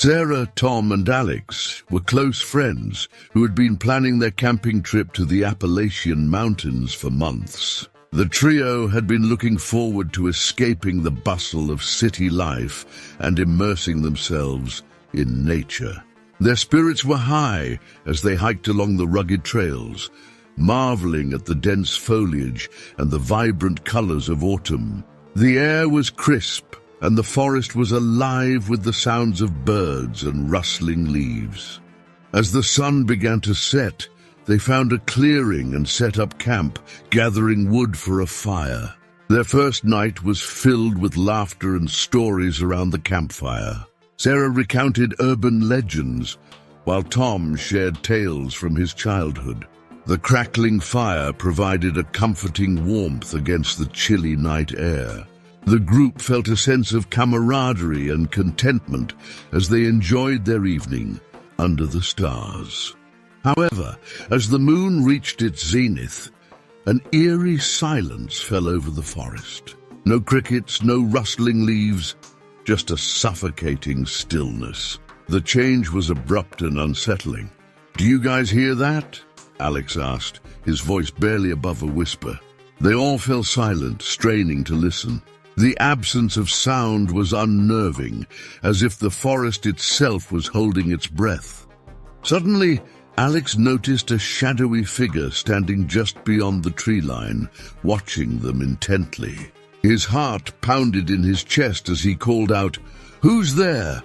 Sarah, Tom, and Alex were close friends who had been planning their camping trip to the Appalachian Mountains for months. The trio had been looking forward to escaping the bustle of city life and immersing themselves in nature. Their spirits were high as they hiked along the rugged trails, marveling at the dense foliage and the vibrant colors of autumn. The air was crisp, and the forest was alive with the sounds of birds and rustling leaves. As the sun began to set, they found a clearing and set up camp, gathering wood for a fire. Their first night was filled with laughter and stories around the campfire. Sarah recounted urban legends, while Tom shared tales from his childhood. The crackling fire provided a comforting warmth against the chilly night air. The group felt a sense of camaraderie and contentment as they enjoyed their evening under the stars. However, as the moon reached its zenith, an eerie silence fell over the forest. No crickets, no rustling leaves, just a suffocating stillness. The change was abrupt and unsettling. "Do you guys hear that?" Alex asked, his voice barely above a whisper. They all fell silent, straining to listen. The absence of sound was unnerving, as if the forest itself was holding its breath. Suddenly, Alex noticed a shadowy figure standing just beyond the tree line, watching them intently. His heart pounded in his chest as he called out, "Who's there?"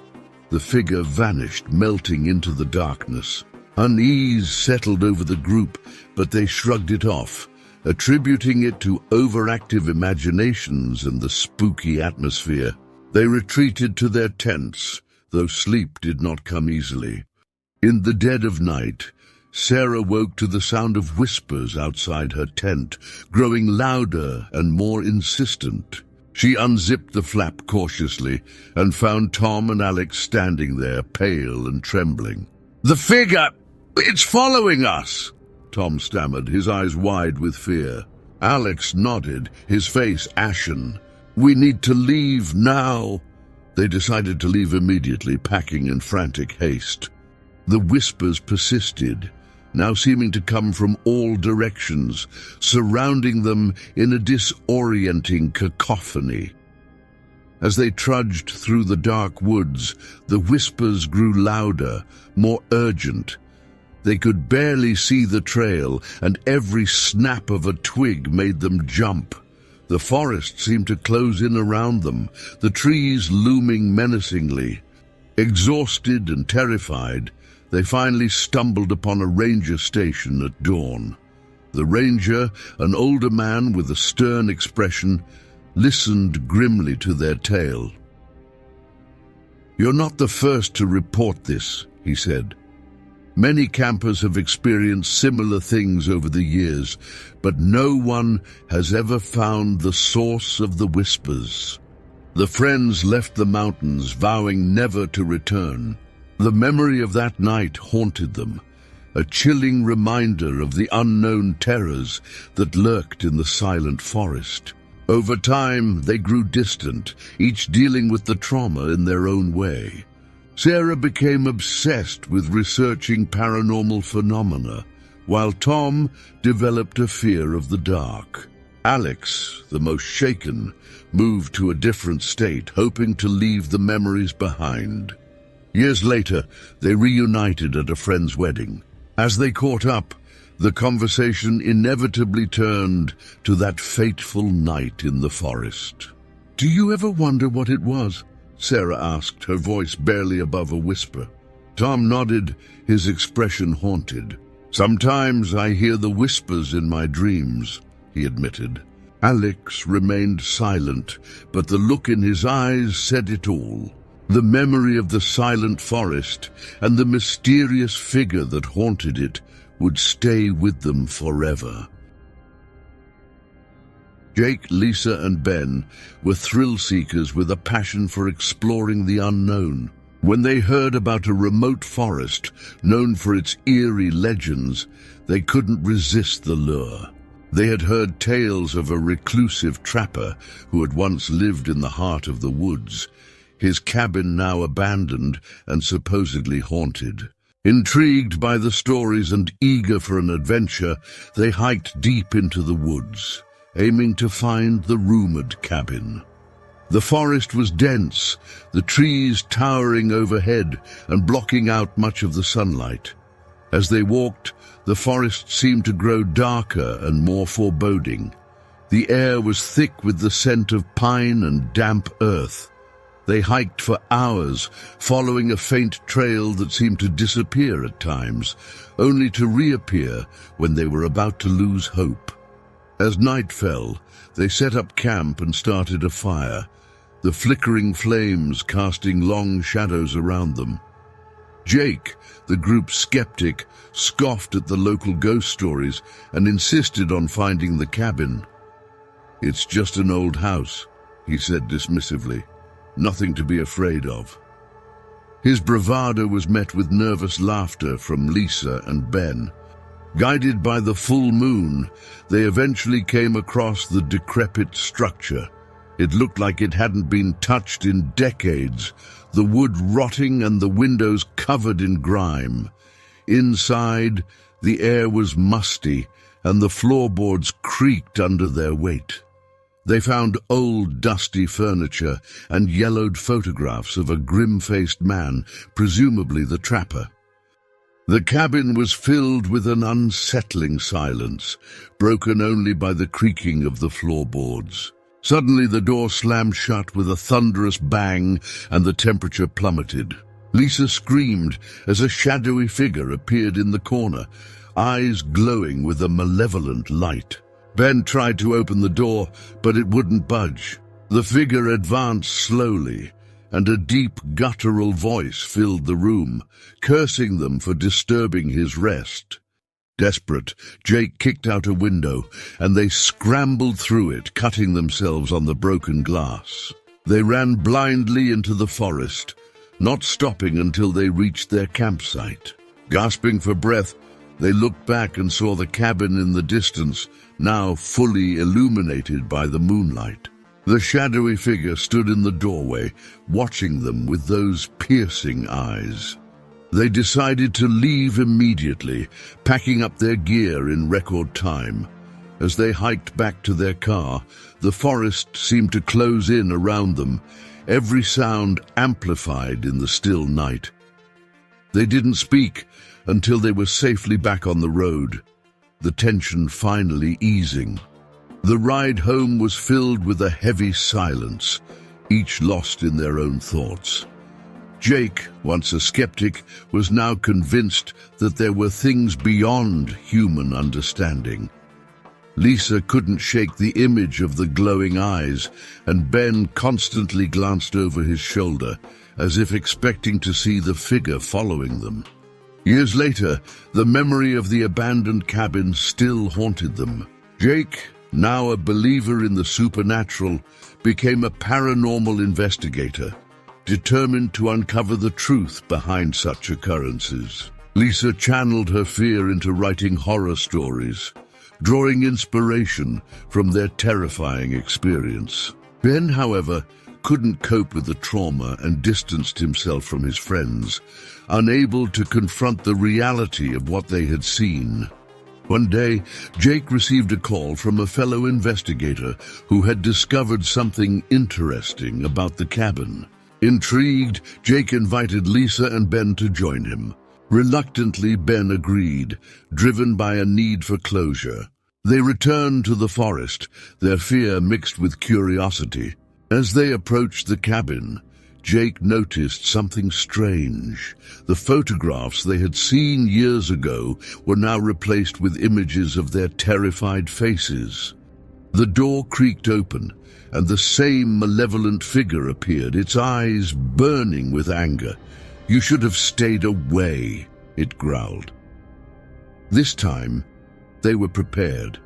The figure vanished, melting into the darkness. Unease settled over the group, but they shrugged it off, attributing it to overactive imaginations and the spooky atmosphere. They retreated to their tents, though sleep did not come easily. In the dead of night, Sarah woke to the sound of whispers outside her tent, growing louder and more insistent. She unzipped the flap cautiously and found Tom and Alex standing there, pale and trembling. "The figure! It's following us!" Tom stammered, his eyes wide with fear. Alex nodded, his face ashen. "We need to leave now." They decided to leave immediately, packing in frantic haste. The whispers persisted, now seeming to come from all directions, surrounding them in a disorienting cacophony. As they trudged through the dark woods, the whispers grew louder, more urgent. They could barely see the trail, and every snap of a twig made them jump. The forest seemed to close in around them, the trees looming menacingly. Exhausted and terrified, they finally stumbled upon a ranger station at dawn. The ranger, an older man with a stern expression, listened grimly to their tale. "You're not the first to report this," he said. "Many campers have experienced similar things over the years, but no one has ever found the source of the whispers." The friends left the mountains, vowing never to return. The memory of that night haunted them, a chilling reminder of the unknown terrors that lurked in the silent forest. Over time, they grew distant, each dealing with the trauma in their own way. Sarah became obsessed with researching paranormal phenomena, while Tom developed a fear of the dark. Alex, the most shaken, moved to a different state, hoping to leave the memories behind. Years later, they reunited at a friend's wedding. As they caught up, the conversation inevitably turned to that fateful night in the forest. "Do you ever wonder what it was?" Sarah asked, her voice barely above a whisper. Tom nodded, his expression haunted. "Sometimes I hear the whispers in my dreams," he admitted. Alex remained silent, but the look in his eyes said it all. The memory of the silent forest and the mysterious figure that haunted it would stay with them forever. Jake, Lisa, and Ben were thrill-seekers with a passion for exploring the unknown. When they heard about a remote forest known for its eerie legends, they couldn't resist the lure. They had heard tales of a reclusive trapper who had once lived in the heart of the woods. his cabin now abandoned and supposedly haunted. Intrigued by the stories and eager for an adventure, they hiked deep into the woods, aiming to find the rumored cabin. The forest was dense, the trees towering overhead and blocking out much of the sunlight. As they walked, the forest seemed to grow darker and more foreboding. The air was thick with the scent of pine and damp earth. They hiked for hours, following a faint trail that seemed to disappear at times, only to reappear when they were about to lose hope. As night fell, they set up camp and started a fire, the flickering flames casting long shadows around them. Jake, the group's skeptic, scoffed at the local ghost stories and insisted on finding the cabin. "It's just an old house," he said dismissively. "Nothing to be afraid of." His bravado was met with nervous laughter from Lisa and Ben. Guided by the full moon, they eventually came across the decrepit structure. It looked like it hadn't been touched in decades, the wood rotting and the windows covered in grime. Inside, the air was musty and the floorboards creaked under their weight. They found old, dusty furniture and yellowed photographs of a grim-faced man, presumably the trapper. The cabin was filled with an unsettling silence, broken only by the creaking of the floorboards. Suddenly the door slammed shut with a thunderous bang and the temperature plummeted. Lisa screamed as a shadowy figure appeared in the corner, eyes glowing with a malevolent light. Ben tried to open the door, but it wouldn't budge. The figure advanced slowly, and a deep guttural voice filled the room, cursing them for disturbing his rest. Desperate, Jake kicked out a window, and they scrambled through it, cutting themselves on the broken glass. They ran blindly into the forest, not stopping until they reached their campsite. Gasping for breath, they looked back and saw the cabin in the distance, now fully illuminated by the moonlight. The shadowy figure stood in the doorway, watching them with those piercing eyes. They decided to leave immediately, packing up their gear in record time. As they hiked back to their car, the forest seemed to close in around them, every sound amplified in the still night. They didn't speak until they were safely back on the road, the tension finally easing. The ride home was filled with a heavy silence, each lost in their own thoughts. Jake, once a skeptic, was now convinced that there were things beyond human understanding. Lisa couldn't shake the image of the glowing eyes, and Ben constantly glanced over his shoulder, as if expecting to see the figure following them. Years later, the memory of the abandoned cabin still haunted them. Jake, now a believer in the supernatural, became a paranormal investigator, determined to uncover the truth behind such occurrences. Lisa channeled her fear into writing horror stories, drawing inspiration from their terrifying experience. Ben, however, couldn't cope with the trauma and distanced himself from his friends, unable to confront the reality of what they had seen. One day, Jake received a call from a fellow investigator who had discovered something interesting about the cabin. Intrigued, Jake invited Lisa and Ben to join him. Reluctantly, Ben agreed, driven by a need for closure. They returned to the forest, their fear mixed with curiosity. As they approached the cabin, Jake noticed something strange. The photographs they had seen years ago were now replaced with images of their terrified faces. The door creaked open, and the same malevolent figure appeared, its eyes burning with anger. "You should have stayed away," it growled. This time, they were prepared.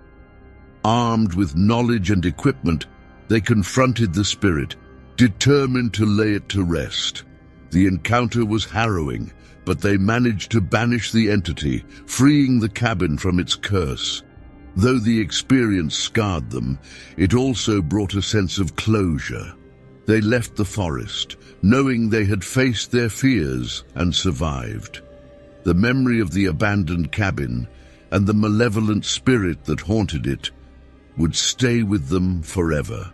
Armed with knowledge and equipment, they confronted the spirit, determined to lay it to rest. The encounter was harrowing, but they managed to banish the entity, freeing the cabin from its curse. Though the experience scarred them, it also brought a sense of closure. They left the forest, knowing they had faced their fears and survived. The memory of the abandoned cabin and the malevolent spirit that haunted it would stay with them forever.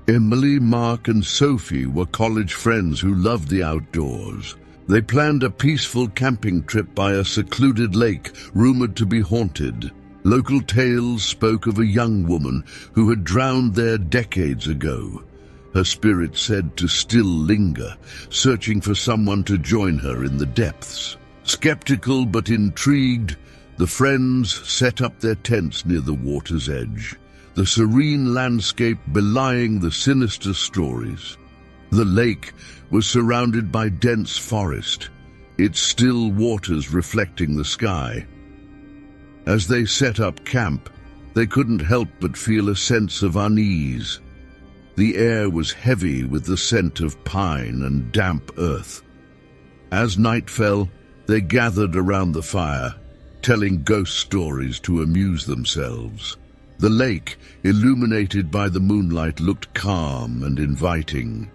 Emily, Mark, and Sophie were college friends who loved the outdoors. They planned a peaceful camping trip by a secluded lake rumored to be haunted. Local tales spoke of a young woman who had drowned there decades ago. Her spirit said to still linger, searching for someone to join her in the depths. Skeptical but intrigued, the friends set up their tents near the water's edge, the serene landscape belying the sinister stories. The lake was surrounded by dense forest, its still waters reflecting the sky. As they set up camp, they couldn't help but feel a sense of unease. The air was heavy with the scent of pine and damp earth. As night fell, they gathered around the fire, telling ghost stories to amuse themselves. The lake, illuminated by the moonlight, looked calm and inviting.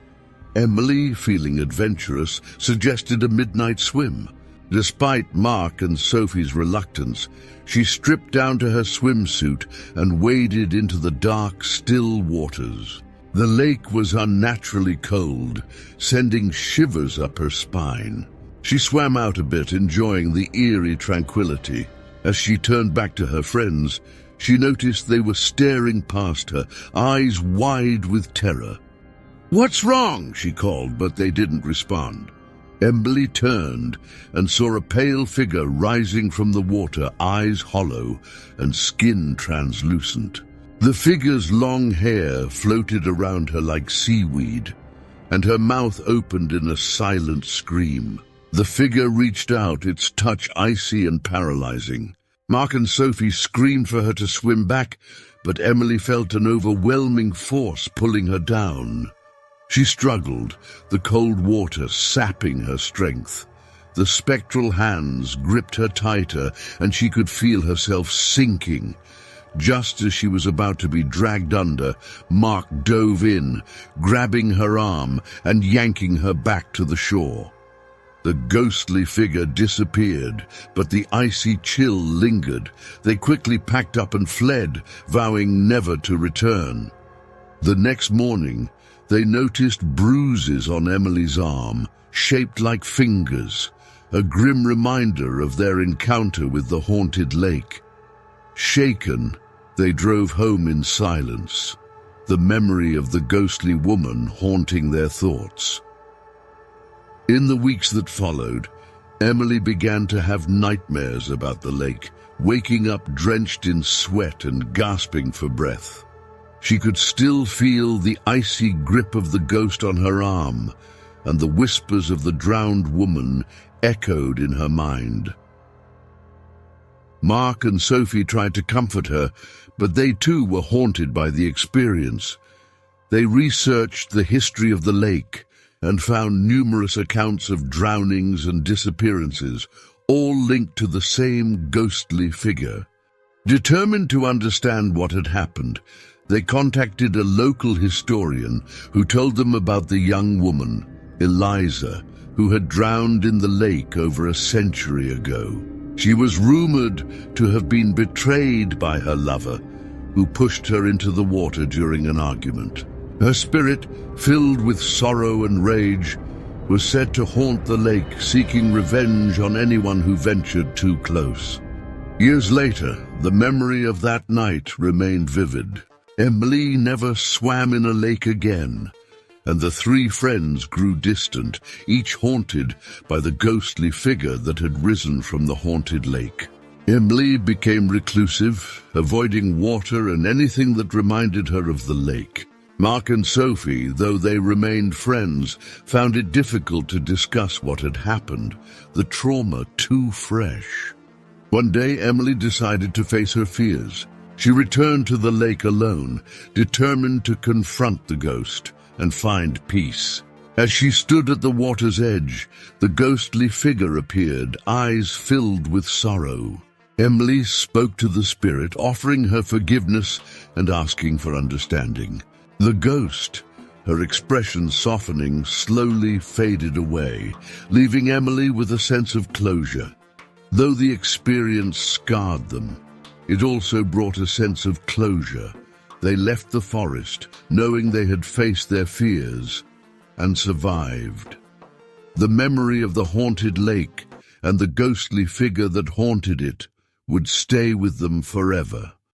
Emily, feeling adventurous, suggested a midnight swim. Despite Mark and Sophie's reluctance, she stripped down to her swimsuit and waded into the dark, still waters. The lake was unnaturally cold, sending shivers up her spine. She swam out a bit, enjoying the eerie tranquility. As she turned back to her friends, she noticed they were staring past her, eyes wide with terror. "What's wrong?" she called, but they didn't respond. Emily turned and saw a pale figure rising from the water, eyes hollow and skin translucent. The figure's long hair floated around her like seaweed, and her mouth opened in a silent scream. The figure reached out, its touch icy and paralyzing. Mark and Sophie screamed for her to swim back, but Emily felt an overwhelming force pulling her down. She struggled, the cold water sapping her strength. The spectral hands gripped her tighter, and she could feel herself sinking. Just as she was about to be dragged under, Mark dove in, grabbing her arm and yanking her back to the shore. The ghostly figure disappeared, but the icy chill lingered. They quickly packed up and fled, vowing never to return. The next morning, they noticed bruises on Emily's arm, shaped like fingers, a grim reminder of their encounter with the haunted lake. Shaken, they drove home in silence, the memory of the ghostly woman haunting their thoughts. In the weeks that followed, Emily began to have nightmares about the lake, waking up drenched in sweat and gasping for breath. She could still feel the icy grip of the ghost on her arm, and the whispers of the drowned woman echoed in her mind. Mark and Sophie tried to comfort her, but they too were haunted by the experience. They researched the history of the lake and found numerous accounts of drownings and disappearances, all linked to the same ghostly figure. Determined to understand what had happened, they contacted a local historian who told them about the young woman, Eliza, who had drowned in the lake over a century ago. She was rumored to have been betrayed by her lover, who pushed her into the water during an argument. Her spirit, filled with sorrow and rage, was said to haunt the lake, seeking revenge on anyone who ventured too close. Years later, the memory of that night remained vivid. Emily never swam in a lake again, and the three friends grew distant, each haunted by the ghostly figure that had risen from the haunted lake. Emily became reclusive, avoiding water and anything that reminded her of the lake. Mark and Sophie, though they remained friends, found it difficult to discuss what had happened, the trauma too fresh. One day, Emily decided to face her fears. She returned to the lake alone, determined to confront the ghost and find peace. As she stood at the water's edge, the ghostly figure appeared, eyes filled with sorrow. Emily spoke to the spirit, offering her forgiveness and asking for understanding. The ghost, her expression softening, slowly faded away, leaving Emily with a sense of closure. Though the experience scarred them, it also brought a sense of closure. They left the forest, knowing they had faced their fears and survived. The memory of the haunted lake and the ghostly figure that haunted it would stay with them forever.